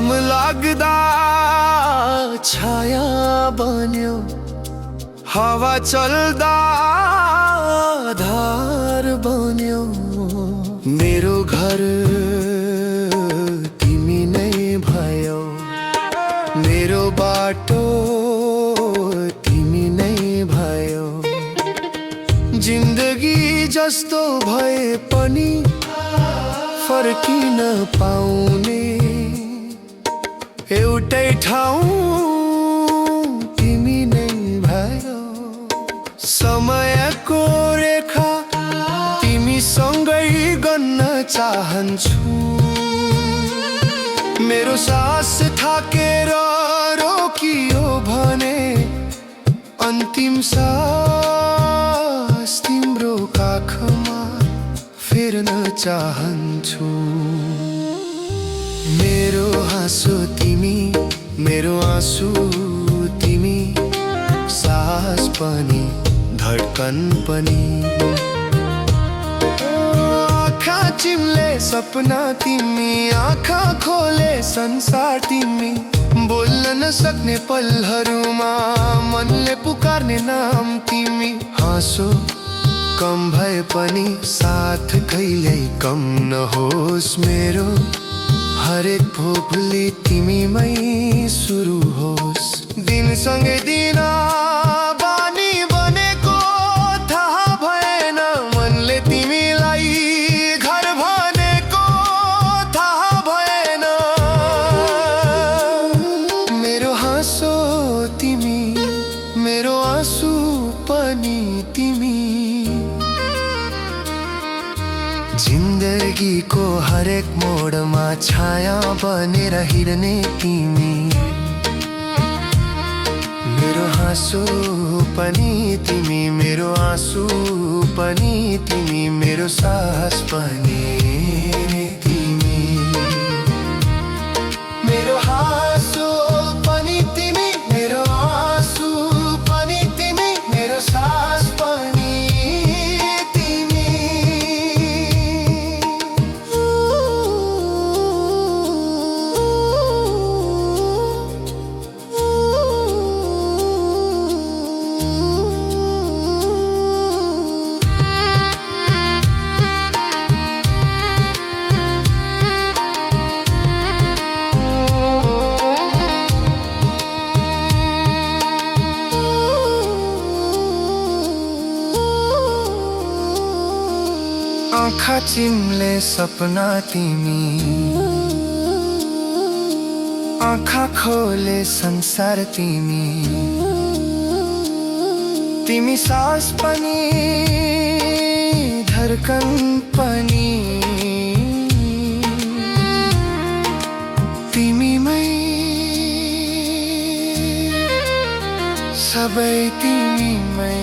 घाम लाग्दा छाया बन्यो, हावा चल्दा धार बन्यो। मेरो घर तिमी नै भयौ, मेरो बाटो तिमी नै भयौ। जिन्दगी जस्तो भए पनि फर्किन पाउने एउटै ठाउँ तिमी नै भयौ। समयको रेखा तिमीसँगै गन्न चाहन्छु। मेरो सास थाकेर रोकियो भने अन्तिम सास तिम्रो काखमा फेर्न चाहन्छु। मेरो हाँसो तिमी, मेरो आँसु तिमी, सास पनि धड्कन पनि। आँखा चिम्ले सपना तिमी, आँखा खोले संसार तिमी। बोल्न नसक्ने पलहरूमा मनले पुकार्ने नाम तिमी। हाँसो कम भए पनि साथ कहिल्यै कम नहोस् मेरो। हरेक भोकले तिमीमै सुरु होस्। दिनसँगै दिन बानी बनेको थाहा भएन, मनले तिमीलाई घर भनेको थाहा भएन। मेरो हाँसो तिमी, मेरो आँसु पनि तिमी। जिन्दगीको हरेक मोडमा छाया बनेर हिँड्ने तिमी। मेरो हाँसो पनि तिमी, मेरो आँसु पनि तिमी, मेरो सास पनि तिमी। मेरो हाँसो पनि तिमी, मेरो आँसु पनि तिमी, मेरो सास पनि। आँखा चिम्ले सपना तिमी, आँखा खोले संसार तिमी। तिमी सास पनि धड्कन पनि। तिमीमै सबै तिमीमै।